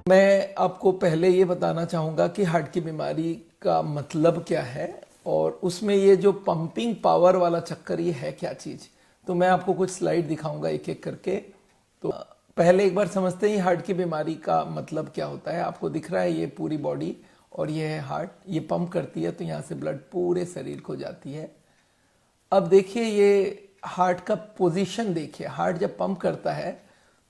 मैं आपको पहले ये बताना चाहूँगा कि हार्ट की बीमारी का मतलब क्या है और उसमें ये जो पंपिंग पावर वाला चक्कर ये है क्या चीज़। तो मैं आपको कुछ स्लाइड दिखाऊंगा एक एक करके। तो पहले एक बार समझते हैं हार्ट की बीमारी का मतलब क्या होता है। आपको दिख रहा है ये पूरी बॉडी और ये है हार्ट, ये पंप करती है तो यहाँ से ब्लड पूरे शरीर को जाती है। अब देखिए ये हार्ट का पोजीशन देखिए, हार्ट जब पंप करता है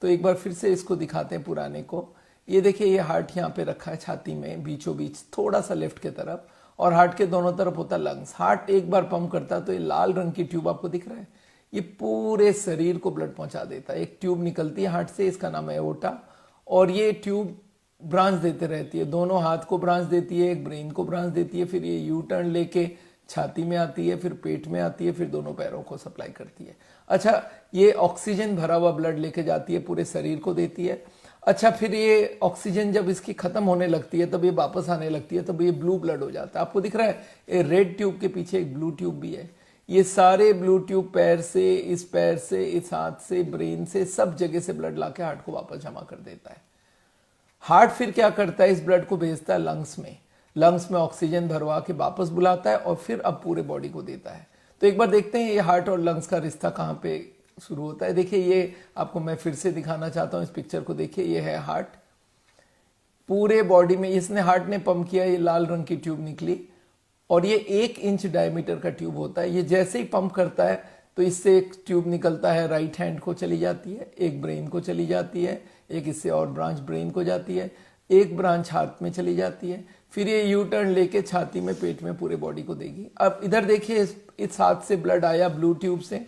तो एक बार फिर से इसको दिखाते हैं पुराने को। ये देखिए ये हार्ट यहाँ पे रखा है छाती में बीचों बीच थोड़ा सा लेफ्ट के तरफ, और हार्ट के दोनों तरफ होता है लंग्स। हार्ट एक बार पंप करता है तो ये लाल रंग की ट्यूब आपको दिख रहा है, ये पूरे शरीर को ब्लड पहुंचा देता है। एक ट्यूब निकलती है हार्ट से, इसका नाम है एओर्टा, और ये ट्यूब ब्रांच देते रहती है, दोनों हाथ को ब्रांच देती है, एक ब्रेन को ब्रांच देती है, फिर ये यू टर्न लेके छाती में आती है, फिर पेट में आती है, फिर दोनों पैरों को सप्लाई करती है। अच्छा, ये ऑक्सीजन भरा हुआ ब्लड लेके जाती है, पूरे शरीर को देती है। अच्छा, फिर ये ऑक्सीजन जब इसकी खत्म होने लगती है तब ये वापस आने लगती है, तब ये ब्लू ब्लड हो जाता है। आपको दिख रहा है ये रेड ट्यूब के पीछे एक ब्लू ट्यूब भी है। ये सारे ब्लू ट्यूब पैर से, इस हाथ से, ब्रेन से, सब जगह से ब्लड लाके हार्ट को वापस जमा कर देता है। हार्ट फिर क्या करता है, इस ब्लड को भेजता है लंग्स में, लंग्स में ऑक्सीजन भरवा के वापस बुलाता है और फिर अब पूरे बॉडी को देता है। तो एक बार देखते हैं ये हार्ट और लंग्स का रिश्ता कहाँ पे शुरू होता है। देखिए ये आपको मैं फिर से दिखाना चाहता हूँ इस पिक्चर को। देखिए ये है हार्ट, पूरे बॉडी में इसने हार्ट ने पंप किया, ये लाल रंग की ट्यूब निकली और ये 1 इंच डायमीटर का ट्यूब होता है। ये जैसे ही पंप करता है तो इससे एक ट्यूब निकलता है, राइट हैंड को चली जाती है, एक ब्रेन को चली जाती है, एक इससे और ब्रांच ब्रेन को जाती है, एक ब्रांच हार्ट में चली जाती है, फिर ये यू टर्न लेके छाती में, पेट में, पूरे बॉडी को देगी। अब इधर देखिए इस हाथ से ब्लड आया ब्लू ट्यूब से,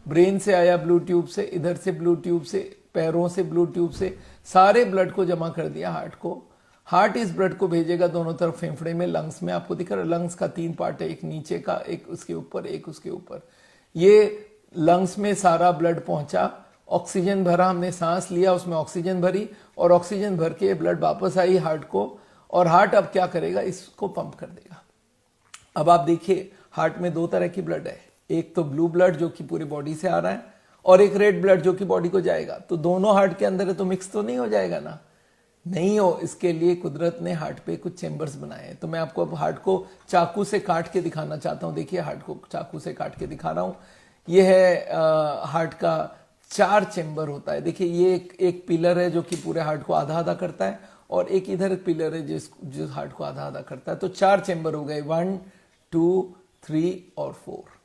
ब्रेन से आया ब्लू ट्यूब से, इधर से ब्लू ट्यूब से, पैरों से ब्लू ट्यूब से, सारे ब्लड को जमा कर दिया हार्ट को। हार्ट इस ब्लड को भेजेगा दोनों तरफ, फेफड़े में, लंग्स में। आपको दिख रहा है लंग्स का 3 पार्ट है, एक नीचे का, एक उसके ऊपर, एक उसके ऊपर। ये लंग्स में सारा ब्लड पहुंचा, ऑक्सीजन भरा, हमने सांस लिया, उसमें ऑक्सीजन भरी और ऑक्सीजन भर के ब्लड वापस आई हार्ट को, और हार्ट अब क्या करेगा, इसको पंप कर देगा। अब आप देखिए हार्ट में 2 तरह की ब्लड है, एक तो ब्लू ब्लड जो कि पूरी बॉडी से आ रहा है, और एक रेड ब्लड जो कि बॉडी को जाएगा। तो दोनों हार्ट के अंदर है तो मिक्स तो नहीं हो जाएगा ना, नहीं हो। इसके लिए कुदरत ने हार्ट पे कुछ चेंबर्स बनाए हैं। तो मैं आपको अब हार्ट को चाकू से काट के दिखाना चाहता हूं। देखिए हार्ट को चाकू से काट के दिखा रहा हूं। ये है हार्ट का 4 चेंबर होता है। देखिए ये एक पिलर है जो कि पूरे हार्ट को आधा आधा करता है, और एक इधर पिलर है जो हार्ट को आधा आधा करता है। तो 4 चेंबर हो गए, 1, 2, 3 और 4।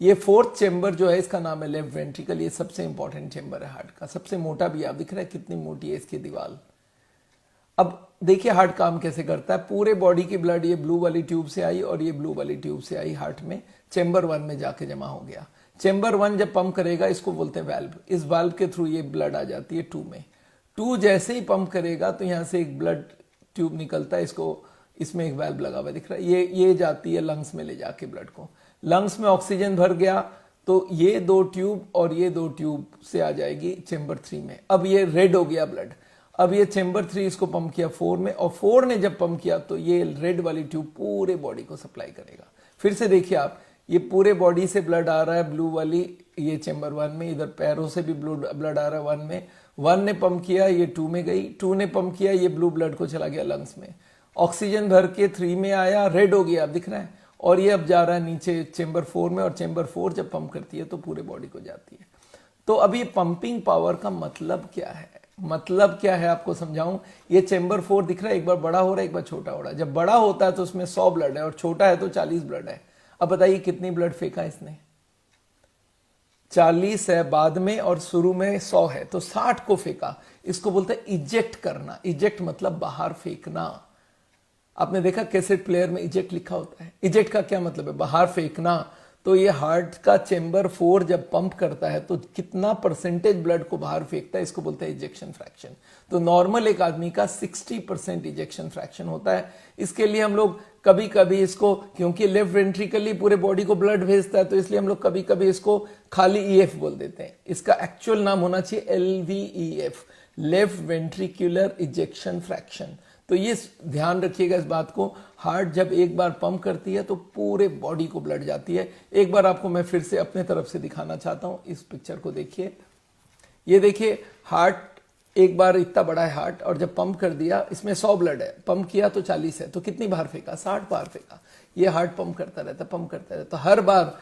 ये 4th चेंबर जो है इसका नाम है लेफ्ट वेंट्रिकल। ये सबसे इंपॉर्टेंट चेंबर है हार्ट का, सबसे मोटा भी। आप दिख रहा है कितनी मोटी है इसकी दीवार। अब देखिए हार्ट काम कैसे करता है। पूरे बॉडी की ब्लड ये ब्लू वाली ट्यूब से आई और ये ब्लू वाली ट्यूब से आई हार्ट में, चेंबर 1 में जाके जमा हो गया। चेंबर 1 जब पंप करेगा, इसको बोलते हैं वाल्व, इस वाल्व के थ्रू ये ब्लड आ जाती है 2 में। 2 जैसे ही पंप करेगा तो यहां से एक ब्लड ट्यूब निकलता है, इसको, इसमें एक वाल्व लगा हुआ दिख रहा है, ये जाती है लंग्स में ले जाके ब्लड को। लंग्स में ऑक्सीजन भर गया तो ये 2 ट्यूब और ये 2 ट्यूब से आ जाएगी चेंबर 3 में। अब ये रेड हो गया ब्लड, अब ये चेंबर 3 इसको पंप किया 4 में, और 4 ने जब पंप किया तो ये रेड वाली ट्यूब पूरे बॉडी को सप्लाई करेगा। फिर से देखिए आप, ये पूरे बॉडी से ब्लड आ रहा है ब्लू वाली, ये चेंबर 1 में, इधर पैरों से भी ब्लड आ रहा है 1 में। 1 ने पंप किया, ये 2 में गई, 2 ने पंप किया, ये ब्लू ब्लड को चला गया लंग्स में। ऑक्सीजन भर के 3 में आया, रेड हो गया, आप दिख रहा है, और ये अब जा रहा है नीचे चेंबर 4 में, और चेंबर 4 जब पंप करती है तो पूरे बॉडी को जाती है। तो अब ये पंपिंग पावर का मतलब क्या है, मतलब क्या है आपको समझाऊं। ये चेंबर 4 दिख रहा है, एक बार बड़ा हो रहा है, एक बार छोटा हो रहा है। जब बड़ा होता है तो उसमें 100 ब्लड है और छोटा है तो 40 ब्लड है। अब बताइए कितनी ब्लड फेंका इसने, 40 है बाद में और शुरू में 100 है, तो 60 को फेंका। इसको बोलते हैं इजेक्ट करना। इजेक्ट मतलब बाहर फेंकना। आपने देखा कैसेट प्लेयर में इजेक्ट लिखा होता है, इजेक्ट का क्या मतलब है, बाहर फेंकना। तो ये हार्ट का चेंबर 4 जब पंप करता है तो कितना परसेंटेज ब्लड को बाहर फेंकता है, इसको बोलते हैं इजेक्शन फ्रैक्शन। तो नॉर्मल एक आदमी का 60% इजेक्शन फ्रैक्शन होता है। इसके लिए हम लोग कभी कभी इसको, क्योंकि लेफ्ट वेंट्रिकली पूरे बॉडी को ब्लड भेजता है, तो इसलिए हम लोग कभी कभी इसको खाली ईएफ बोल देते हैं। इसका एक्चुअल नाम होना चाहिए LVEF, left ventricular ejection fraction. तो ये ध्यान रखिएगा इस बात को, हार्ट जब एक बार पंप करती है तो पूरे बॉडी को ब्लड जाती है। एक बार आपको मैं फिर से अपने तरफ से दिखाना चाहता हूं, इस पिक्चर को देखिए। ये देखिए हार्ट एक बार इतना बड़ा है हार्ट, और जब पंप कर दिया, इसमें 100 ब्लड है, पंप किया तो 40 है, तो कितनी बार फेंका? 60 बार फेंका। ये हार्ट पंप करता रहता, पंप करता रहता, तो हर बार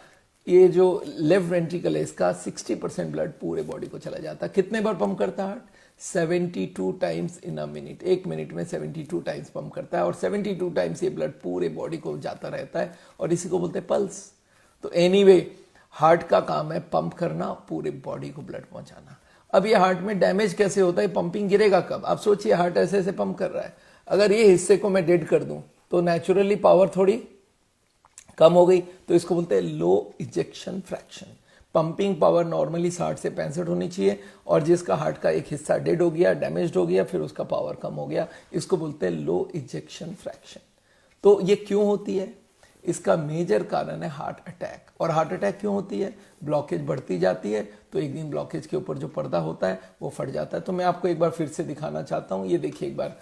ये जो लेफ्ट वेंट्रिकल है इसका 60% ब्लड पूरे बॉडी को चला जाता है। कितने बार पंप करता है heart? 72 times in a minute, एक मिनट में 72 टाइम्स पंप करता है, और 72 टाइम्स ये ब्लड पूरे बॉडी को जाता रहता है, और इसी को बोलते हैं पल्स। तो एनीवे हार्ट का काम है पंप करना, पूरे बॉडी को ब्लड पहुंचाना। अब ये हार्ट में डैमेज कैसे होता है, पंपिंग गिरेगा कब? आप सोचिए, हार्ट ऐसे ऐसे पंप कर रहा है, अगर ये हिस्से को मैं डेड कर दूं तो नेचुरली पावर थोड़ी कम हो गई, तो इसको बोलते हैं low ejection fraction. Pumping power normally 60 से 65 होनी चाहिए, और जिसका हार्ट का एक हिस्सा डेड हो गया, डैमेज हो गया, फिर उसका पावर कम हो गया, इसको बोलते हैं लो इजेक्शन फ्रैक्शन। तो ये क्यों होती है? इसका मेजर कारण है हार्ट अटैक। और हार्ट अटैक क्यों होती है? ब्लॉकेज बढ़ती जाती है, तो एक दिन ब्लॉकेज के ऊपर जो पर्दा होता है वो फट जाता है। तो मैं आपको एक बार फिर से दिखाना चाहता हूँ, ये देखिए एक बार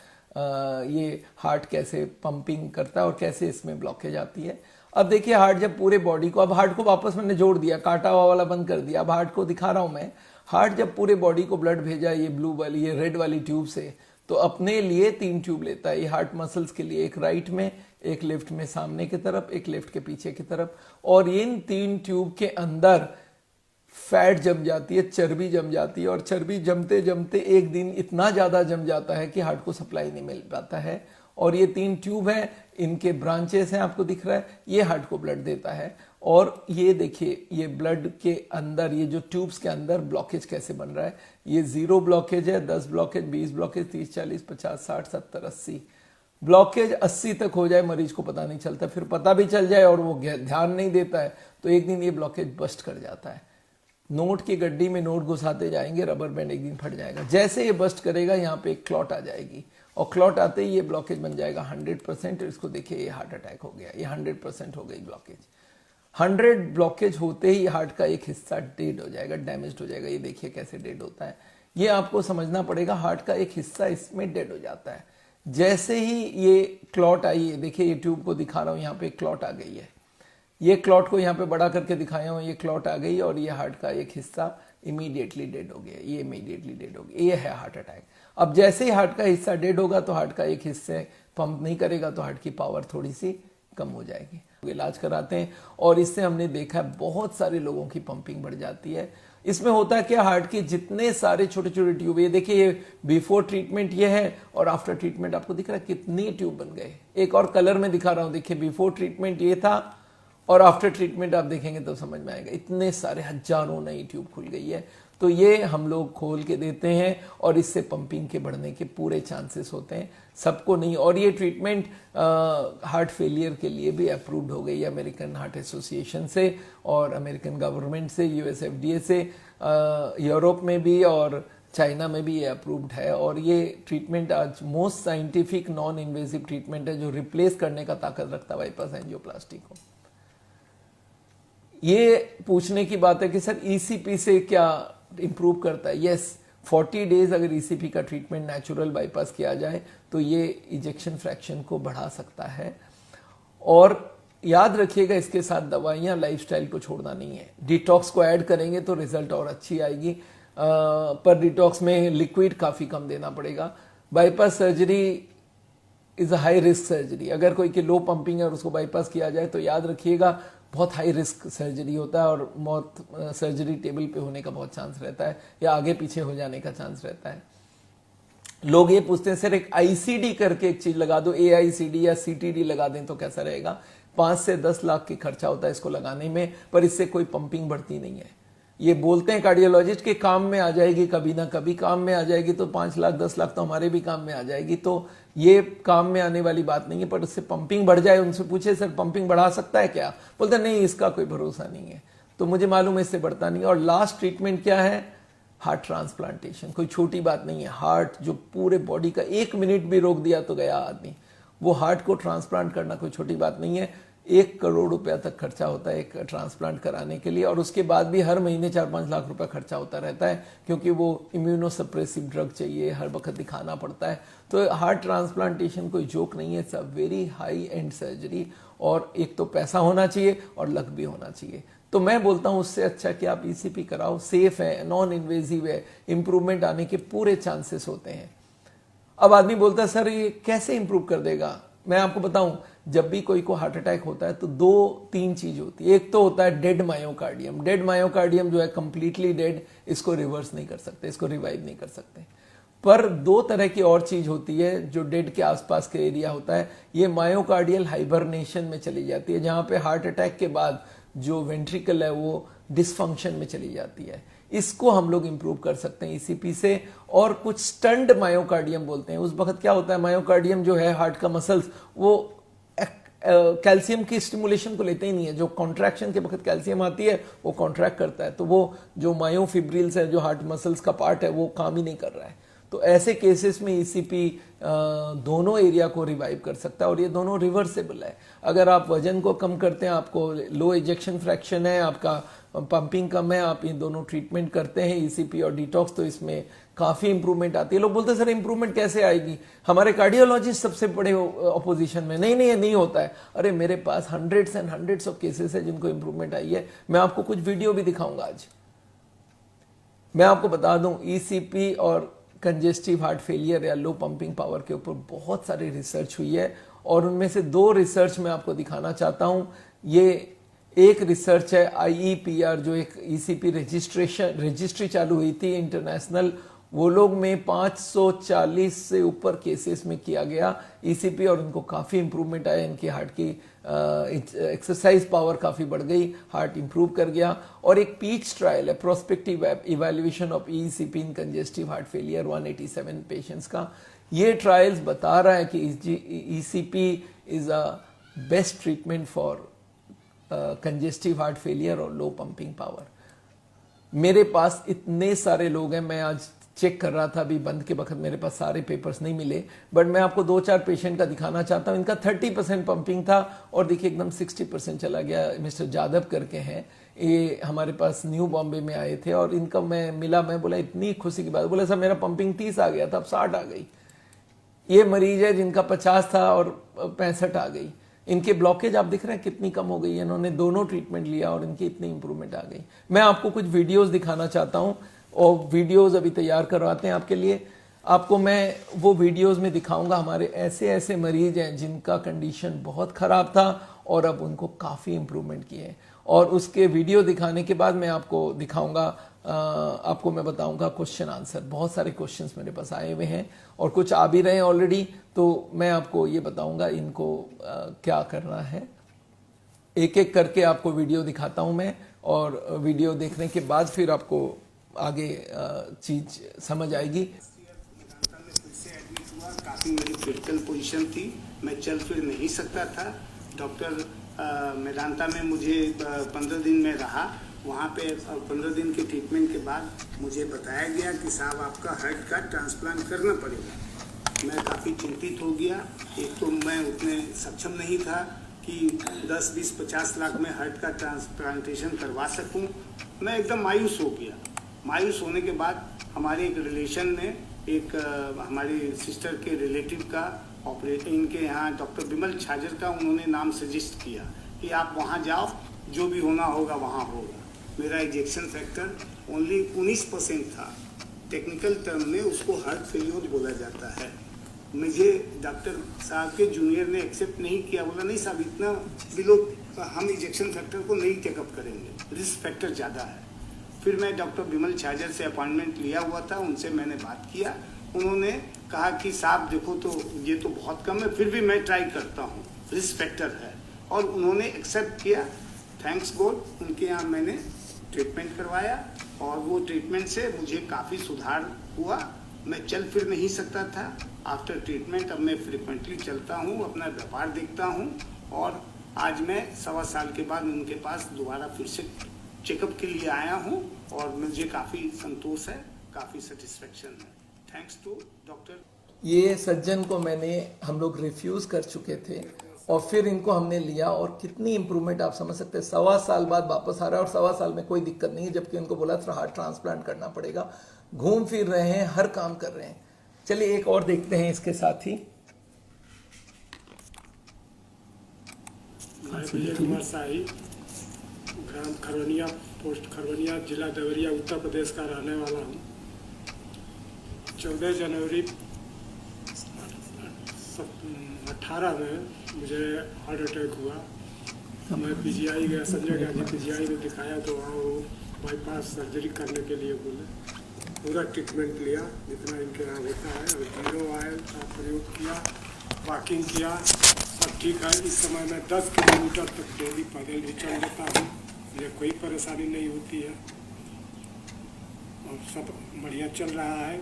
ये हार्ट कैसे पंपिंग करता है और कैसे इसमें ब्लॉकेज आती है। अब देखिए हार्ट जब पूरे बॉडी को, अब हार्ट को वापस मैंने जोड़ दिया, काटा हुआ वाला बंद कर दिया, अब हार्ट को दिखा रहा हूं मैं। हार्ट जब पूरे बॉडी को ब्लड भेजा ये ब्लू वाली, ये रेड वाली ट्यूब से, तो अपने लिए 3 ट्यूब लेता है ये हार्ट मसल्स के लिए, एक राइट में, एक लेफ्ट में सामने की तरफ, एक लेफ्ट के पीछे की तरफ। और इन 3 ट्यूब के अंदर फैट जम जाती है, चर्बी जम जाती है, और चर्बी जमते जमते एक दिन इतना ज्यादा जम जाता है कि हार्ट को सप्लाई नहीं मिल पाता है। और ये 3 ट्यूब है, इनके ब्रांचेस हैं, आपको दिख रहा है, ये हार्ट को ब्लड देता है। और ये देखिए ये ब्लड के अंदर, ये जो ट्यूब्स के अंदर ब्लॉकेज कैसे बन रहा है, ये 0 ब्लॉकेज है, 10 ब्लॉकेज, 20 ब्लॉकेज, 30, 40, 50, 60, 70, 80 ब्लॉकेज 80 तक हो जाए, मरीज को पता नहीं चलता, फिर पता भी चल जाए और वो ध्यान नहीं देता है, तो एक दिन ये ब्लॉकेज बस्ट कर जाता है। नोट की गड्डी में नोट घुसाते जाएंगे, रबर बैंड एक दिन फट जाएगा। जैसे ये बस्ट करेगा यहाँ पे एक क्लॉट आ जाएगी, और क्लॉट आते ही ये ब्लॉकेज बन जाएगा 100%। इसको देखिए ये हार्ट अटैक हो गया, ये 100% हो गई ब्लॉकेज। 100 ब्लॉकेज होते ही हार्ट का एक हिस्सा डेड हो जाएगा, डैमेज हो जाएगा। ये देखिए कैसे डेड होता है, ये आपको समझना पड़ेगा। हार्ट का एक हिस्सा इसमें डेड हो जाता है। जैसे ही ये क्लॉट आई है, देखिए ये ट्यूब को दिखा रहा हूं, यहाँ पे क्लॉट आ गई है, ये क्लॉट को यहाँ पे बड़ा करके दिखाया हूं, ये क्लॉट आ गई और ये हार्ट का एक हिस्सा इमीडिएटली डेड हो गया, ये इमीडिएटली डेड हो गया। ये है हार्ट अटैक। अब जैसे ही हार्ट का हिस्सा डेड होगा तो हार्ट का एक हिस्से पंप नहीं करेगा, तो हार्ट की पावर थोड़ी सी कम हो जाएगी। इलाज कराते हैं और इससे हमने देखा है बहुत सारे लोगों की पंपिंग बढ़ जाती है। इसमें होता है क्या, हार्ट के जितने सारे छोटे छोटे ट्यूब, ये देखिए ये बिफोर ट्रीटमेंट ये है और आफ्टर ट्रीटमेंट आपको दिख रहा है कितनी ट्यूब बन गए। एक और कलर में दिखा रहा हूं, देखिए बिफोर ट्रीटमेंट ये था और आफ्टर ट्रीटमेंट आप देखेंगे तो समझ में आएगा, इतने सारे हजारों नई ट्यूब खुल गई है। तो ये हम लोग खोल के देते हैं और इससे पंपिंग के बढ़ने के पूरे चांसेस होते हैं, सबको नहीं। और ये ट्रीटमेंट हार्ट फेलियर के लिए भी अप्रूव्ड हो गई है अमेरिकन हार्ट एसोसिएशन से और अमेरिकन गवर्नमेंट से, यूएस एफडीए से, यूरोप में भी और चाइना में भी ये अप्रूव्ड है। और ये ट्रीटमेंट आज most scientific non invasive treatment है जो रिप्लेस करने का ताकत रखता है बाईपास एंजियोप्लास्टी को। ये पूछने की बात है कि सर ईसीपी से क्या इंप्रूव करता है? यस, 40 डेज अगर ईसीपी का ट्रीटमेंट नेचुरल बाईपास किया जाए तो ये इजेक्शन फ्रैक्शन को बढ़ा सकता है। और याद रखिएगा इसके साथ दवाइयां, लाइफस्टाइल को छोड़ना नहीं है। डिटॉक्स को ऐड करेंगे तो रिजल्ट और अच्छी आएगी, पर डिटॉक्स में लिक्विड काफी कम देना पड़ेगा। Bypass surgery is a high risk surgery. अगर कोई की लो पंपिंग है और उसको बाईपास किया जाए तो याद रखिएगा बहुत हाई रिस्क सर्जरी होता है और मौत सर्जरी टेबल पे होने का बहुत चांस रहता है या आगे पीछे हो जाने का चांस रहता है। लोग ये पूछते हैं सर एक आईसीडी करके एक चीज लगा दो, एआईसीडी या सीटीडी लगा दें तो कैसा रहेगा? 5 से 10 लाख की खर्चा होता है इसको लगाने में, पर इससे कोई पंपिंग बढ़ती नहीं है। ये बोलते हैं कार्डियोलॉजिस्ट के काम में आ जाएगी, कभी ना कभी काम में आ जाएगी, तो 5 लाख 10 लाख तो हमारे भी काम में आ जाएगी। तो ये काम में आने वाली बात नहीं है, पर उससे पंपिंग बढ़ जाए। उनसे पूछे सर पंपिंग बढ़ा सकता है क्या? बोलते नहीं, इसका कोई भरोसा नहीं है। तो मुझे मालूम है इससे बढ़ता नहीं है। और लास्ट ट्रीटमेंट क्या है? Heart transplantation. कोई छोटी बात नहीं है। हार्ट जो पूरे बॉडी का 1 मिनट भी रोक दिया तो गया आदमी। वो हार्ट को ट्रांसप्लांट करना कोई छोटी बात नहीं है। 1 करोड़ रुपया तक खर्चा होता है एक ट्रांसप्लांट कराने के लिए, और उसके बाद भी हर महीने 4-5 लाख रुपया खर्चा होता रहता है, क्योंकि वो इम्यूनोसप्रेसिव ड्रग चाहिए, हर वक्त दिखाना पड़ता है। तो हार्ट ट्रांसप्लांटेशन कोई जोक नहीं है, it's a very high and surgery. और एक तो पैसा होना चाहिए और लक भी होना चाहिए। तो मैं बोलता हूं उससे अच्छा कि आप ईसीपी कराओ, सेफ है, नॉन इन्वेजिव है, इंप्रूवमेंट आने के पूरे चांसेस होते हैं। अब आदमी बोलता है सर ये कैसे इंप्रूव कर देगा। मैं आपको बताऊं, जब भी कोई को हार्ट अटैक होता है तो 2-3 चीज होती है। एक तो होता है डेड मायोकार्डियम। डेड मायोकार्डियम जो है कंप्लीटली डेड, इसको रिवर्स नहीं कर सकते, इसको रिवाइव नहीं कर सकते। पर 2 तरह की और चीज होती है जो डेड के आसपास के एरिया होता है, ये मायोकार्डियल हाइबरनेशन में चली जाती है, जहां पे हार्ट अटैक के बाद जो वेंट्रिकल है वो डिसफंक्शन में चली जाती है। इसको हम लोग इंप्रूव कर सकते हैं ईसीपी से। और कुछ स्टंड मायोकार्डियम बोलते हैं। उस वक्त क्या होता है, मायोकार्डियम जो है हार्ट का मसल्स, वो कैल्शियम की स्टिमुलेशन को लेते ही नहीं है। जो कॉन्ट्रैक्शन के वक्त कैल्शियम आती है वो कॉन्ट्रैक्ट करता है, तो वो जो मायोफिब्रिल्स है, जो हार्ट मसल्स का पार्ट है, वो काम ही नहीं कर रहा है। तो ऐसे केसेस में ईसीपी दोनों एरिया को रिवाइव कर सकता है और ये दोनों रिवर्सेबल है। अगर आप वजन को कम करते हैं, आपको लो इजेक्शन फ्रैक्शन है, आपका पंपिंग कम है, आप इन दोनों ट्रीटमेंट करते हैं ईसीपी और डिटॉक्स, तो इसमें काफी इंप्रूवमेंट आती है। लोग बोलते हैं सर इंप्रूवमेंट कैसे आएगी, हमारे कार्डियोलॉजिस्ट सबसे बड़े अपोजिशन में, नहीं होता है। अरे मेरे पास hundreds and hundreds of cases है जिनको इंप्रूवमेंट आई है। मैं आपको कुछ वीडियो भी दिखाऊंगा आज। मैं आपको बता दूं, ईसीपी और कंजेस्टिव हार्ट फेलियर या लो पंपिंग पावर के ऊपर बहुत सारी रिसर्च हुई है और उनमें से 2 रिसर्च मैं आपको दिखाना चाहता हूं। ये एक रिसर्च है IEPR, जो एक ईसीपी रजिस्ट्री चालू हुई थी इंटरनेशनल, वो लोग में 540 से ऊपर केसेस में किया गया ईसीपी और उनको काफी इंप्रूवमेंट आया। इनकी हार्ट की एक्सरसाइज पावर काफी बढ़ गई, हार्ट इंप्रूव कर गया। और एक पीच ट्रायल है, prospective evaluation of ECP in congestive heart failure, 187 patients का। ये ट्रायल्स बता रहा है कि ECP is a best treatment for congestive heart failure और लो पंपिंग पावर। मेरे पास इतने सारे लोग हैं, मैं आज चेक कर रहा था अभी बंद के वक्त, मेरे पास सारे पेपर्स नहीं मिले, बट मैं आपको 2-4 पेशेंट का दिखाना चाहता हूं। इनका 30% पंपिंग था और देखिए एकदम 60% चला गया। मिस्टर जादव करके हैं, ये हमारे पास न्यू बॉम्बे में आए थे और इनका मैं मिला, मैं बोला इतनी खुशी की बात, बोला सर मेरा पंपिंग 30 आ गया था, अब 60 आ गई। ये मरीज है जिनका 50 था और 65 आ गई। इनके ब्लॉकेज आप दिख रहे हैं कितनी कम हो गई है, इन्होंने दोनों ट्रीटमेंट लिया और इनकी इतनी इंप्रूवमेंट आ गई। मैं आपको कुछ वीडियोस दिखाना चाहता हूं और वीडियोस अभी तैयार करवाते हैं आपके लिए। आपको मैं वो वीडियोस में दिखाऊंगा हमारे ऐसे ऐसे मरीज हैं जिनका कंडीशन बहुत खराब था और अब उनको काफी इंप्रूवमेंट किए हैं। और उसके वीडियो दिखाने के बाद मैं आपको दिखाऊंगा, आपको मैं बताऊंगा क्वेश्चन आंसर। बहुत सारे क्वेश्चंस मेरे पास आए हुए हैं और कुछ आ भी रहे हैं ऑलरेडी, तो मैं आपको ये बताऊंगा इनको क्या करना है। एक एक करके आपको वीडियो दिखाता हूं मैं और वीडियो देखने के बाद फिर आपको आगे चीज समझ आएगी। काफी मेरी क्रिटिकल पोजीशन थी, मैं चल फिर नहीं सकता था। डॉक्टर मेदांता में मुझे 15 दिन में रहा। वहाँ पे 15 दिन के ट्रीटमेंट के बाद मुझे बताया गया कि साहब आपका हार्ट का ट्रांसप्लांट करना पड़ेगा। मैं काफ़ी चिंतित हो गया। एक तो मैं उतने सक्षम नहीं था कि 10, 20, 50 लाख में हार्ट का ट्रांसप्लांटेशन करवा सकूं। मैं एकदम मायूस हो गया। मायूस होने के बाद हमारे एक रिलेशन ने एक हमारी सिस्टर के रिलेटिव का ऑपरेशन, इनके यहाँ डॉक्टर विमल छाजर का, उन्होंने नाम सजेस्ट किया कि आप वहाँ जाओ, जो भी होना होगा वहाँ होगा। मेरा इजेक्शन फैक्टर ओनली 19% था। टेक्निकल टर्म में उसको हार्ट फेलियर बोला जाता है। मुझे डॉक्टर साहब के जूनियर ने एक्सेप्ट नहीं किया, बोला नहीं साहब इतना बिलो हम इजेक्शन फैक्टर को नहीं चेकअप करेंगे, रिस्क फैक्टर ज़्यादा है। फिर मैं डॉक्टर विमल छाजर से अपॉइंटमेंट लिया हुआ था, उनसे मैंने बात किया। उन्होंने कहा कि साहब देखो तो ये तो बहुत कम है, फिर भी मैं ट्राई करता हूँ, रिस्क फैक्टर है, और उन्होंने एक्सेप्ट किया। थैंक्स गॉड उनके यहाँ मैंने ट्रीटमेंट करवाया और वो ट्रीटमेंट से मुझे काफ़ी सुधार हुआ। मैं चल फिर नहीं सकता था। आफ्टर ट्रीटमेंट अब मैं फ्रिक्वेंटली चलता हूँ, अपना व्यापार देखता हूँ और आज मैं 1.25 साल के बाद उनके पास दोबारा फिर से चेकअप के लिए आया हूँ और मुझे काफ़ी संतोष है, काफ़ी सेटिस्फेक्शन है। Thanks to doctor. ये सज्जन को हम लोग रिफ्यूज कर चुके थे और फिर इनको हमने लिया और कितनी इंप्रूवमेंट आप समझ सकते हैं। 1.25 साल बाद वापस आ रहा है और 1.25 साल में कोई दिक्कत नहीं है, जबकि उनको बोला था हार्ट ट्रांसप्लांट करना पड़ेगा। घूम फिर रहे हैं, हर काम कर रहे हैं। चलिए एक और देखते हैं इसके साथ ही। ग्राम खरवनिया, पोस्ट खरवनिया, जिला देवरिया, उत्तर प्रदेश का रहने वाला हूँ। 14 जनवरी 18 में मुझे हार्ट अटैक हुआ। मैं पीजीआई गया, संजय गांधी पीजीआई में दिखाया तो वहाँ वो बाईपास सर्जरी करने के लिए बोले। पूरा ट्रीटमेंट लिया जितना इनके यहाँ होता है, और जीरो ऑयल का प्रयोग किया, वॉकिंग किया, सब ठीक है। इस समय मैं 10 किलोमीटर तक डेली पैदल भी चल लेता हूँ, मुझे कोई परेशानी नहीं होती है और सब बढ़िया चल रहा है।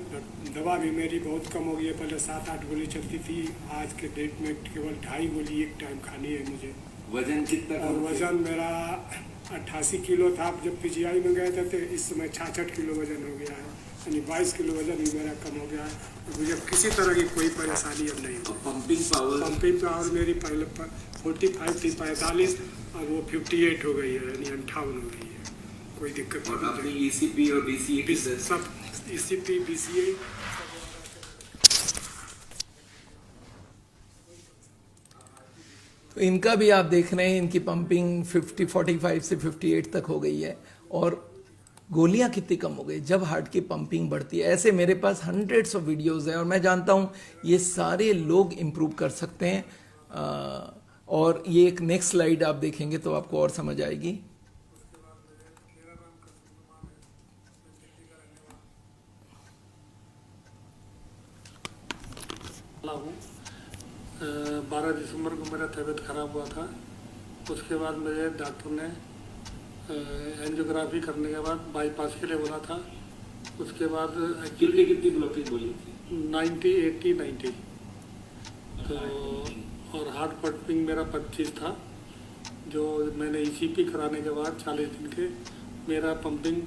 दवा भी मेरी बहुत कम हो गई है, पहले 7-8 गोली चलती थी, आज के डेट में केवल 2.5 गोली एक टाइम खानी है मुझे। वजन कितना? और वजन मेरा 88 किलो था जब पीजीआई में गए थे, इस समय 66 किलो वजन हो गया है, यानी 22 किलो वजन भी मेरा कम हो गया है। तो मुझे किसी तरह की कोई परेशानी अब नहीं हो। पंपिंग पावर मेरी पहले 45 थी, 45, और वो 58 हो गई है, यानी 58 हो गई है। कोई दिक्कत नहीं। ECP और BCA सब ECP BCA तो इनका भी आप देख रहे हैं, इनकी पंपिंग 45 से 58 तक हो गई है और गोलियां कितनी कम हो गई जब हार्ट की पंपिंग बढ़ती है। ऐसे मेरे पास हंड्रेड्स ऑफ वीडियोस हैं और मैं जानता हूं ये सारे लोग इम्प्रूव कर सकते हैं। और ये एक नेक्स्ट स्लाइड आप देखेंगे तो आपको और समझ आएगी। हूँ 12 दिसंबर को मेरा तबीयत खराब हुआ था। उसके बाद मुझे डॉक्टर ने एंजियोग्राफी करने के बाद बाईपास के लिए बोला था। उसके बाद कितनी ब्लॉकेज बोली थी? 90, 80, 90 तो, और हार्ट पंपिंग मेरा 25 था। जो मैंने ECP कराने के बाद 40 दिन के मेरा पंपिंग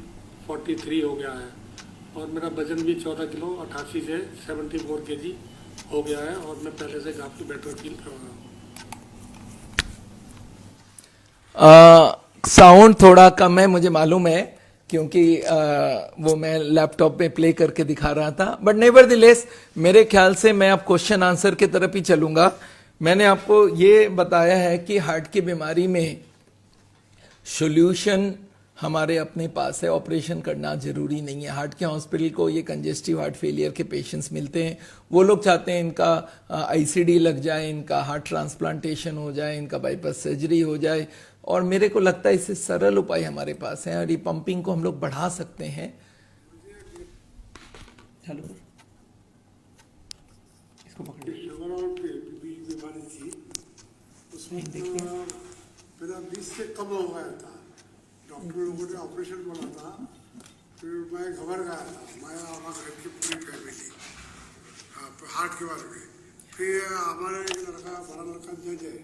43 हो गया है और मेरा वजन भी 14 किलो 88 से 74 kg हो गया है और मैं पहले से काफ़ी बेटर फील कर रहा हूँ। साउंड थोड़ा कम है मुझे मालूम है, क्योंकि वो मैं लैपटॉप में प्ले करके दिखा रहा था, बट नेवरदिलेस मेरे ख्याल से मैं अब क्वेश्चन आंसर की तरफ ही चलूंगा। मैंने आपको ये बताया है कि हार्ट की बीमारी में सॉल्यूशन हमारे अपने पास है, ऑपरेशन करना जरूरी नहीं है। हार्ट के हॉस्पिटल को ये कंजेस्टिव हार्ट फेलियर के पेशेंट्स मिलते हैं, वो लोग चाहते हैं इनका ICD लग जाए, इनका हार्ट ट्रांसप्लांटेशन हो जाए, इनका बाईपास सर्जरी हो जाए, और मेरे को लगता है इससे सरल उपाय हमारे पास है और ये पंपिंग को हम लोग बढ़ा सकते हैं। हेलो, इसको पकड़िए। बीमारी थी उसमें मेरा 20 से कम हो गया था। डॉक्टर लोगों ने ऑपरेशन बोला था, फिर मैं घबरा गया था, मैं हमारे घर की पूरी फैमिली हार्ट के बारे में। फिर हमारे एक लड़का, बड़ा लड़का जज है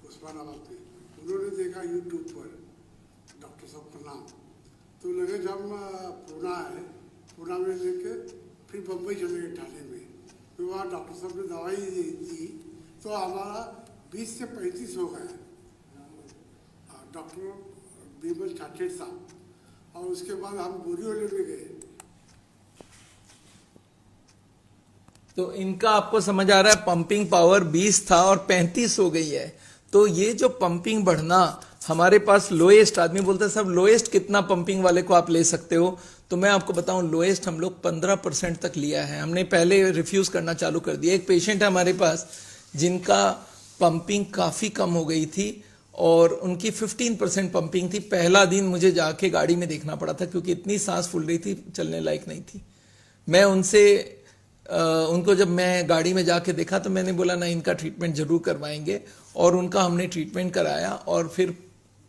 उस्मानाबाद में, उन्होंने देखा यूट्यूब पर डॉक्टर साहब का नाम, तो लगे जब पूना है, पूना में लेके फिर बम्बई चले गए ठाणे में। फिर वहाँ डॉक्टर साहब ने दवाई दी तो हमारा 20 से 35 हो गया। डॉक्टर बीमल ठाटेर साहब, और उसके बाद हम बोरीवली में गए। तो इनका आपको समझ आ रहा है, पंपिंग पावर 20 था और 35 हो गई है। तो ये जो पंपिंग बढ़ना, हमारे पास लोएस्ट, आदमी बोलता है सब लोएस्ट कितना पंपिंग वाले को आप ले सकते हो, तो मैं आपको बताऊं लोएस्ट हम लोग 15% तक लिया है। हमने पहले रिफ्यूज करना चालू कर दिया। एक पेशेंट है हमारे पास जिनका पंपिंग काफी कम हो गई थी और उनकी 15% पंपिंग थी। पहला दिन मुझे जाके गाड़ी में देखना पड़ा था क्योंकि इतनी सांस फूल रही थी, चलने लायक नहीं थी। मैं उनको जब मैं गाड़ी में जाके देखा तो मैंने बोला ना, इनका ट्रीटमेंट जरूर करवाएंगे, और उनका हमने ट्रीटमेंट कराया और फिर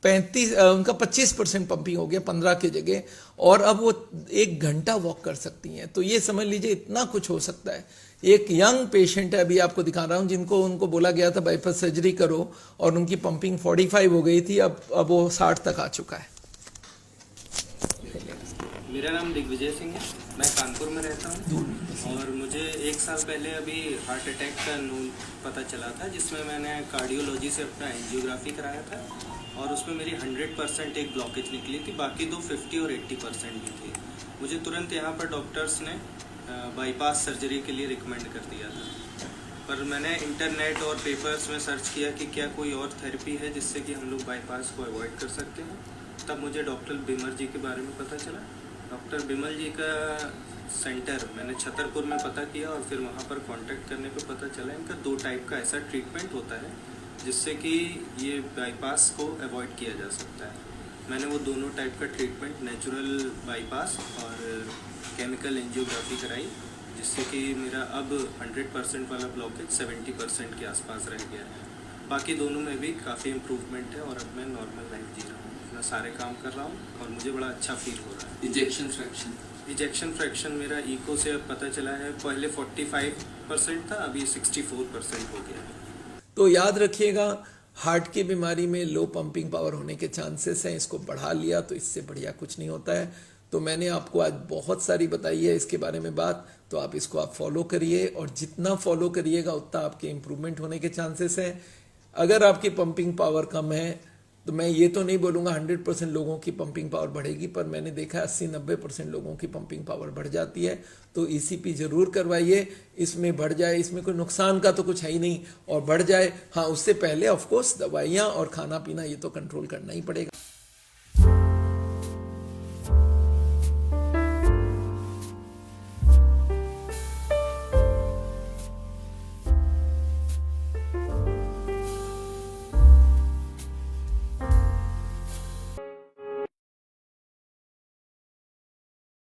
उनका 25% पंपिंग हो गया 15 की जगह, और अब वो 1 घंटा वॉक कर सकती हैं। तो ये समझ लीजिए इतना कुछ हो सकता है। एक यंग पेशेंट है, अभी आपको दिखा रहा हूं, उनको बोला गया था बाईपास सर्जरी करो और उनकी पंपिंग 45 हो गई थी, अब वो 60 तक आ चुका है। मेरा नाम दिग्विजय सिंह है, मैं कानपुर में रहता हूँ और मुझे 1 साल पहले अभी हार्ट अटैक का पता चला था, जिसमें मैंने कार्डियोलॉजी से अपना एंजियोग्राफी कराया था और उसमें मेरी 100% एक ब्लॉकेज निकली थी, बाकी 2 50 और 80% भी थी। मुझे तुरंत यहाँ पर डॉक्टर्स ने बाईपास सर्जरी के लिए रिकमेंड कर दिया था, पर मैंने इंटरनेट और पेपर्स में सर्च किया कि क्या कोई और थेरेपी है जिससे कि हम लोग बाईपास को अवॉइड कर सकते हैं। तब मुझे डॉक्टर बिमल जी के बारे में पता चला। डॉक्टर बिमल जी का सेंटर मैंने छतरपुर में पता किया और फिर वहाँ पर कांटेक्ट करने पे पता चला इनका 2 टाइप का ऐसा ट्रीटमेंट होता है जिससे कि ये बाईपास को अवॉइड किया जा सकता है। मैंने वो दोनों टाइप का ट्रीटमेंट, नेचुरल बाईपास और केमिकल एंजियोग्राफी कराई, जिससे कि मेरा अब 100% वाला ब्लॉकेज 70% के आसपास रह गया है। बाकी दोनों में भी काफ़ी इम्प्रूवमेंट है और अब मैं नॉर्मल लाइफ जी रहा हूँ, अपना सारे काम कर रहा हूँ और मुझे बड़ा अच्छा फील हो रहा है। इजेक्शन फ्रैक्शन मेरा इको से अब पता चला है, पहले 45% था, अभी 64% हो गया है। तो याद रखिएगा, हार्ट की बीमारी में लो पंपिंग पावर होने के चांसेस हैं। इसको बढ़ा लिया तो इससे बढ़िया कुछ नहीं होता है। तो मैंने आपको आज बहुत सारी बताई है इसके बारे में बात, तो आप इसको फॉलो करिए और जितना फॉलो करिएगा उतना आपके इम्प्रूवमेंट होने के चांसेस हैं। अगर आपकी पंपिंग पावर कम है तो मैं ये तो नहीं बोलूँगा 100% लोगों की पंपिंग पावर बढ़ेगी, पर मैंने देखा 80-90% लोगों की पंपिंग पावर बढ़ जाती है। तो ECP जरूर करवाइए, इसमें बढ़ जाए, इसमें कोई नुकसान का तो कुछ है ही नहीं, और बढ़ जाए हाँ उससे पहले ऑफकोर्स दवाइयाँ और खाना पीना ये तो कंट्रोल करना ही पड़ेगा।